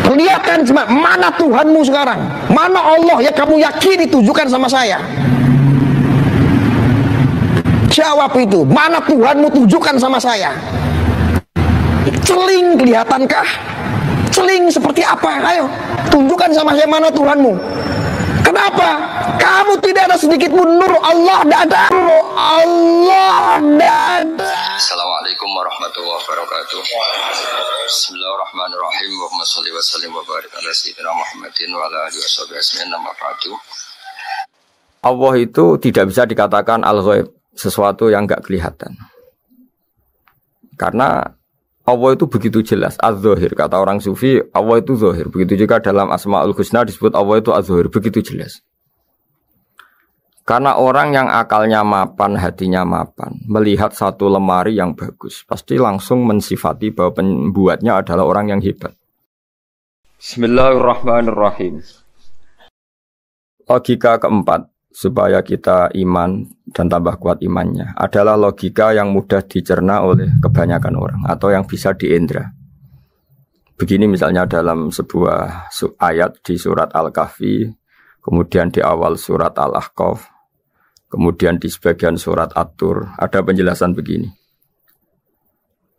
Perlihatkan mana Tuhanmu sekarang, mana Allah yang kamu yakini tunjukkan sama saya. Jawab itu, mana Tuhanmu tunjukkan sama saya. Celing kelihatankah? Celing seperti apa? Ayo tunjukkan sama saya mana Tuhanmu. Kenapa? Kamu tidak ada sedikit pun nur. Allah tidak ada. Allah tidak ada. Assalamualaikum warahmatullahi wabarakatuh. Bismillahirrahmanirrahim. Wa sholli wa sallim wa barik ala sayyidina Muhammadin wa ala alihi washabihi ajmain. Amma ba'du. Allah itu tidak bisa dikatakan al-ghaib, sesuatu yang enggak kelihatan. Karena Allah itu begitu jelas, az-zahir. Kata orang sufi, Allah itu zahir. Begitu juga dalam Asmaul Husna disebut Allah itu az-zahir, begitu jelas. Karena orang yang akalnya mapan, hatinya mapan, melihat satu lemari yang bagus, pasti langsung mensifati bahwa pembuatnya adalah orang yang hebat. Bismillahirrahmanirrahim. Logika keempat, supaya kita iman dan tambah kuat imannya, adalah logika yang mudah dicerna oleh kebanyakan orang atau yang bisa diindra. Begini misalnya dalam sebuah ayat di surat Al-Kahfi, kemudian di awal surat Al-Ahqaf, kemudian di sebagian surat At-Tur, ada penjelasan begini.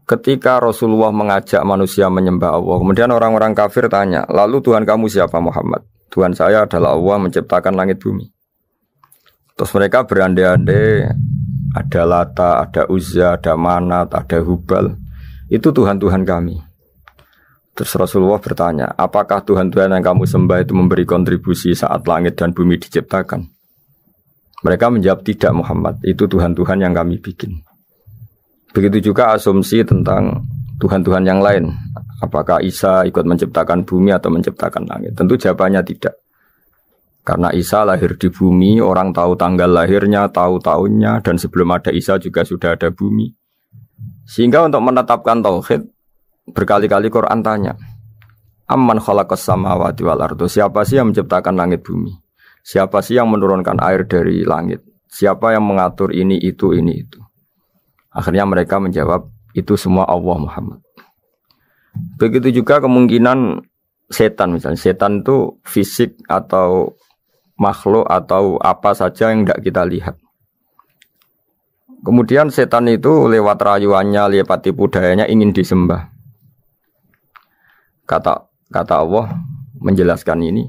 Ketika Rasulullah mengajak manusia menyembah Allah, kemudian orang-orang kafir tanya, lalu Tuhan kamu siapa Muhammad? Tuhan saya adalah Allah menciptakan langit bumi. Terus mereka berandai-andai, ada Lata, ada Uzza, ada Manat, ada Hubal. Itu Tuhan-Tuhan kami. Terus Rasulullah bertanya, apakah Tuhan-Tuhan yang kamu sembah itu memberi kontribusi saat langit dan bumi diciptakan? Mereka menjawab, tidak Muhammad, itu Tuhan-Tuhan yang kami bikin. Begitu juga asumsi tentang Tuhan-Tuhan yang lain. Apakah Isa ikut menciptakan bumi atau menciptakan langit? Tentu jawabannya tidak. Karena Isa lahir di bumi, orang tahu tanggal lahirnya, tahu tahunnya, dan sebelum ada Isa juga sudah ada bumi. Sehingga untuk menetapkan tauhid, berkali-kali Quran tanya, Amman khalaqas samawati wal ardo, siapa sih yang menciptakan langit bumi? Siapa sih yang menurunkan air dari langit? Siapa yang mengatur ini, itu, ini, itu? Akhirnya mereka menjawab, itu semua Allah Muhammad. Begitu juga kemungkinan setan misalnya. Setan itu fisik atau makhluk atau apa saja yang tidak kita lihat. Kemudian setan itu lewat rayuannya, lewat tipu dayanya ingin disembah. Kata Allah menjelaskan ini,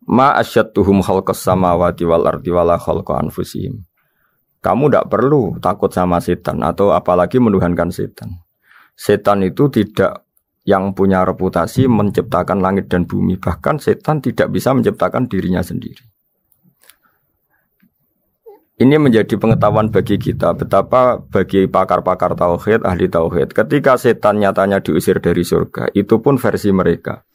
ma asyadduhum khalqas samawati wal ardi wala khalqa anfusihim. Kamu tidak perlu takut sama setan atau apalagi menuhankan setan. Setan itu tidak yang punya reputasi menciptakan langit dan bumi. Bahkan setan tidak bisa menciptakan dirinya sendiri. Ini menjadi pengetahuan bagi kita, betapa bagi pakar-pakar tauhid, ahli tauhid, ketika setan nyatanya diusir dari surga, itu pun versi mereka.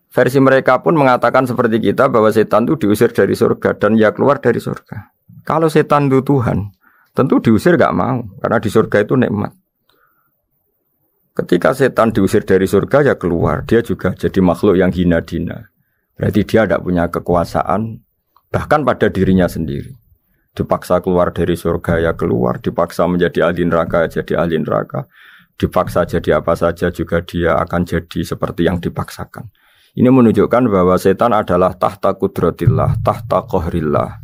Versi mereka pun mengatakan seperti kita bahwa setan itu diusir dari surga dan ya keluar dari surga. Kalau setan itu Tuhan, tentu diusir gak mau, karena di surga itu nikmat. Ketika setan diusir dari surga ya keluar, dia juga jadi makhluk yang hina dina. Berarti dia tidak punya kekuasaan, bahkan pada dirinya sendiri. Dipaksa keluar dari surga ya keluar, dipaksa menjadi ahli neraka jadi ahli neraka, dipaksa jadi apa saja juga dia akan jadi seperti yang dipaksakan. Ini menunjukkan bahwa setan adalah tahta kudratillah, tahta qahrillah,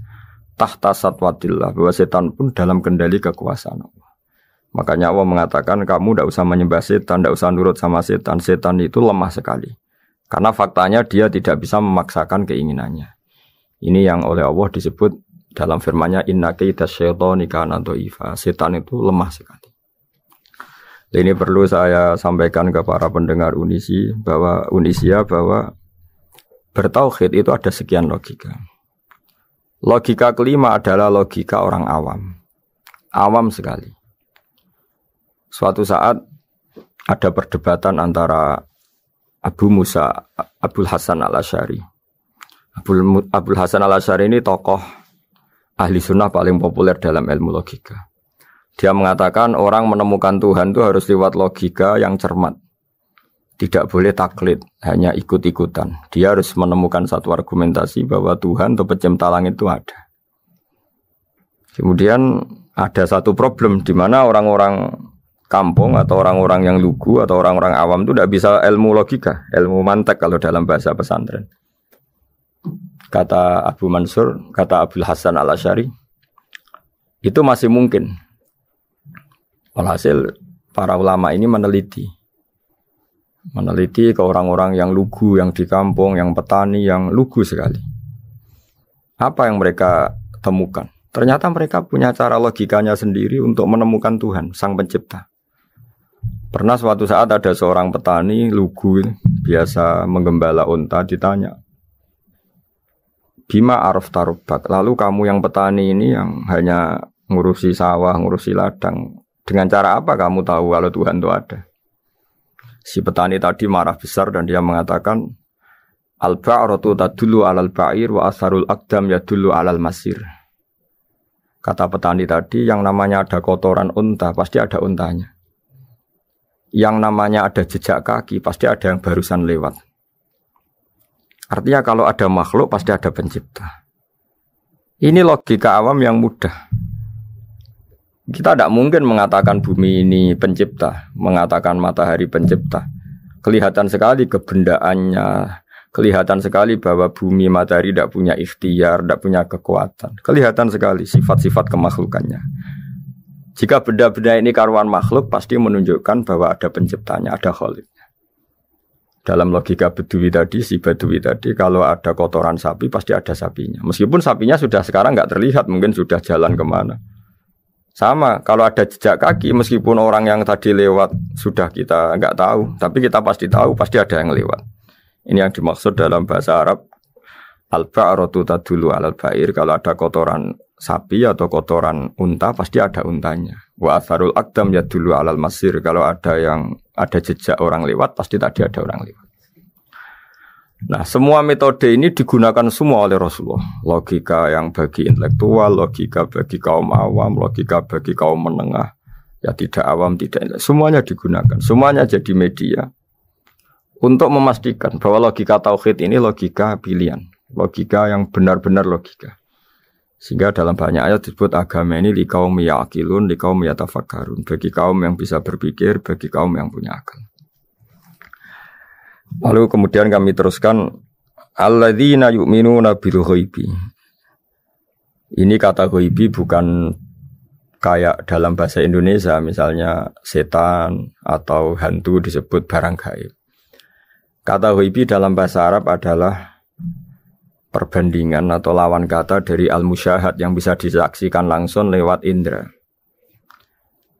tahta satwatillah, bahwa setan pun dalam kendali kekuasaan Allah. Makanya Allah mengatakan kamu tidak usah menyembah setan, tidak usah nurut sama setan. Setan itu lemah sekali. Karena faktanya dia tidak bisa memaksakan keinginannya. Ini yang oleh Allah disebut dalam firman-Nya inna kaida syaitani kana dhaifa. Setan itu lemah sekali. Ini perlu saya sampaikan ke para pendengar Unisia bahwa bertauhid itu ada sekian logika. Logika kelima adalah logika orang awam. Awam sekali. Suatu saat ada perdebatan antara Abul Hasan al-Asy'ari. Abul Hasan al-Asy'ari ini tokoh ahli sunnah paling populer dalam ilmu logika. Dia mengatakan orang menemukan Tuhan itu harus lewat logika yang cermat. Tidak boleh taklid, hanya ikut-ikutan. Dia harus menemukan satu argumentasi bahwa Tuhan atau pencipta langit itu ada. Kemudian ada satu problem di mana orang-orang kampung atau orang-orang yang lugu atau orang-orang awam itu tidak bisa ilmu logika, ilmu mantek kalau dalam bahasa pesantren. Kata Abu Mansur, kata Abdul Hasan Al-Asy'ari, itu masih mungkin. Walhasil para ulama ini meneliti ke orang-orang yang lugu, yang di kampung, yang petani, yang lugu sekali. Apa yang mereka temukan? Ternyata mereka punya cara logikanya sendiri untuk menemukan Tuhan, Sang Pencipta. Pernah suatu saat ada seorang petani lugu, biasa menggembala unta, ditanya, Bima araf tarubak, lalu kamu yang petani ini yang hanya ngurusi sawah, ngurusi ladang, dengan cara apa kamu tahu kalau Tuhan itu ada? Si petani tadi marah besar dan dia mengatakan, Al-ba'ratu tadullu alal ba'ir wa asharul aqdam yadullu alal masir. Kata petani tadi, yang namanya ada kotoran unta, pasti ada untanya. Yang namanya ada jejak kaki, pasti ada yang barusan lewat. Artinya kalau ada makhluk, pasti ada pencipta. Ini logika awam yang mudah. Kita tidak mungkin mengatakan bumi ini pencipta, mengatakan matahari pencipta. Kelihatan sekali kebendaannya, kelihatan sekali bahwa bumi matahari tidak punya ikhtiar, tidak punya kekuatan. Kelihatan sekali sifat-sifat kemakhlukannya. Jika benda-benda ini karuan makhluk, pasti menunjukkan bahwa ada penciptanya, ada khalik. Dalam logika Badui tadi, si Badui tadi, kalau ada kotoran sapi, pasti ada sapinya. Meskipun sapinya sudah sekarang nggak terlihat, mungkin sudah jalan kemana. Sama, kalau ada jejak kaki, meskipun orang yang tadi lewat sudah kita nggak tahu, tapi kita pasti tahu, pasti ada yang lewat. Ini yang dimaksud dalam bahasa Arab, al-ba'ratu tadullu alal ba'ir, kalau ada kotoran sapi atau kotoran unta, pasti ada untanya. Wa atharul aqdam yadullu alal masir, kalau ada jejak orang lewat, pasti tadi ada orang lewat. Nah, semua metode ini digunakan semua oleh Rasulullah. Logika yang bagi intelektual, logika bagi kaum awam, logika bagi kaum menengah, ya tidak awam, tidak intelektual. Semuanya digunakan, semuanya jadi media untuk memastikan bahwa logika tauhid ini logika pilihan, logika yang benar-benar logika. Sehingga dalam banyak ayat disebut agama ini li kaum yaqilun, li kaum yatafakkarun, bagi kaum yang bisa berpikir, bagi kaum yang punya akal. Lalu kemudian kami teruskan alladzina yu'minuna bil ghaibi. Ini kata ghaibi bukan kayak dalam bahasa Indonesia misalnya setan atau hantu disebut barang gaib. Kata ghaibi dalam bahasa Arab adalah perbandingan atau lawan kata dari al-musyahad yang bisa disaksikan langsung lewat indera.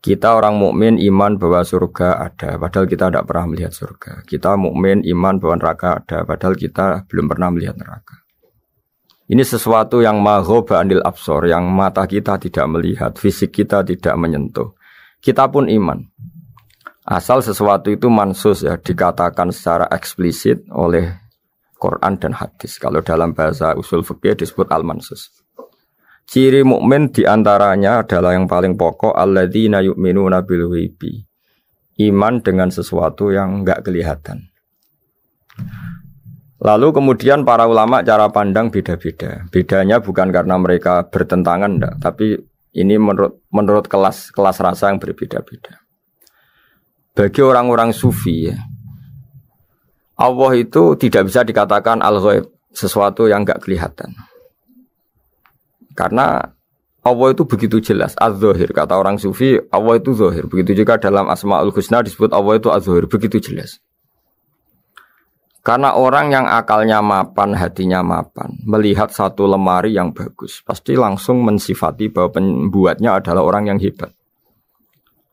Kita orang mukmin iman bahwa surga ada, padahal kita tidak pernah melihat surga. Kita mukmin iman bahwa neraka ada, padahal kita belum pernah melihat neraka. Ini sesuatu yang maghoba anil absor, yang mata kita tidak melihat, fisik kita tidak menyentuh. Kita pun iman. Asal sesuatu itu mansus ya, dikatakan secara eksplisit oleh Quran dan hadis. Kalau dalam bahasa usul fikih disebut al-mansus. Ciri mukmin diantaranya adalah yang paling pokok alladzina yu'minuna bil ghaibi. Iman dengan sesuatu yang enggak kelihatan. Lalu kemudian para ulama cara pandang beda-beda. Bedanya bukan karena mereka bertentangan enggak, tapi ini menurut kelas rasa yang berbeda-beda. Bagi orang-orang sufi ya, Allah itu tidak bisa dikatakan al-ghaib, sesuatu yang enggak kelihatan. Karena Allah itu begitu jelas, az-zahir. Kata orang sufi, Allah itu zahir. Begitu juga dalam Asma'ul Husna disebut Allah itu az-zahir. Begitu jelas. Karena orang yang akalnya mapan, hatinya mapan, melihat satu lemari yang bagus, pasti langsung mensifati bahwa pembuatnya adalah orang yang hebat.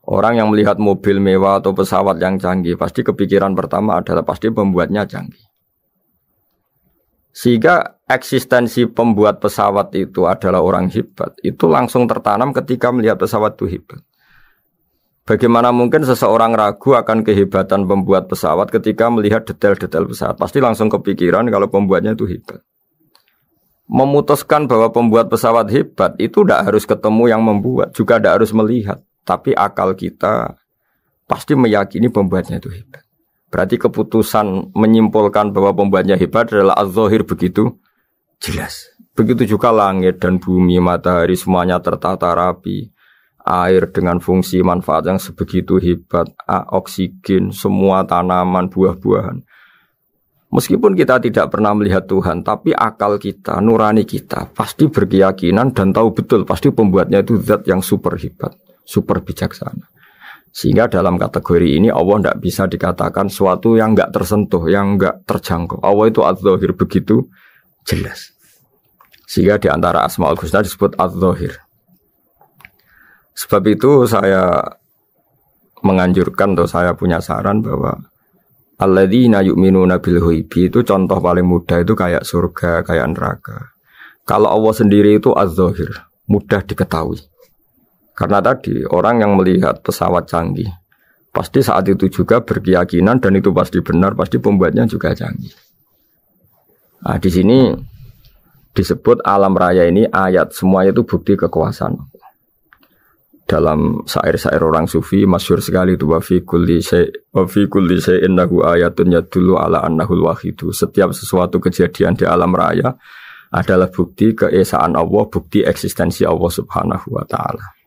Orang yang melihat mobil mewah atau pesawat yang canggih, pasti kepikiran pertama adalah pasti pembuatnya canggih. Sehingga eksistensi pembuat pesawat itu adalah orang hebat, itu langsung tertanam ketika melihat pesawat itu hebat. Bagaimana mungkin seseorang ragu akan kehebatan pembuat pesawat ketika melihat detail-detail pesawat? Pasti langsung kepikiran kalau pembuatnya itu hebat. Memutuskan bahwa pembuat pesawat hebat itu tidak harus ketemu yang membuat, juga tidak harus melihat. Tapi akal kita pasti meyakini pembuatnya itu hebat. Berarti keputusan menyimpulkan bahwa pembuatnya hebat adalah az-zahir begitu jelas. Begitu juga langit dan bumi, matahari semuanya tertata rapi. air dengan fungsi manfaat yang sebegitu hebat, oksigen, semua tanaman, buah-buahan. Meskipun kita tidak pernah melihat Tuhan, tapi akal kita, nurani kita pasti berkeyakinan dan tahu betul pasti pembuatnya itu zat yang super hebat, super bijaksana. Sehingga dalam kategori ini Allah tidak bisa dikatakan suatu yang enggak tersentuh, yang enggak terjangkau. Allah itu Az-Zahir, begitu jelas. Sehingga di antara Asmaul Husna disebut Az-Zahir. Sebab itu saya menganjurkan atau saya punya saran bahwa alladzina yu'minuna bil ghaibi itu contoh paling mudah itu kayak surga, kayak neraka. Kalau Allah sendiri itu Az-Zahir, mudah diketahui. Karena tadi orang yang melihat pesawat canggih pasti saat itu juga berkeyakinan dan itu pasti benar, pasti pembuatnya juga canggih. Nah, di sini disebut alam raya ini ayat, semuanya itu bukti kekuasaan. Dalam syair-syair orang sufi masyhur sekali itu wa fi kulli syai'in lahu ayatun yadullu ala annahul wahidu. Setiap sesuatu kejadian di alam raya adalah bukti keesaan Allah, bukti eksistensi Allah Subhanahu wa taala.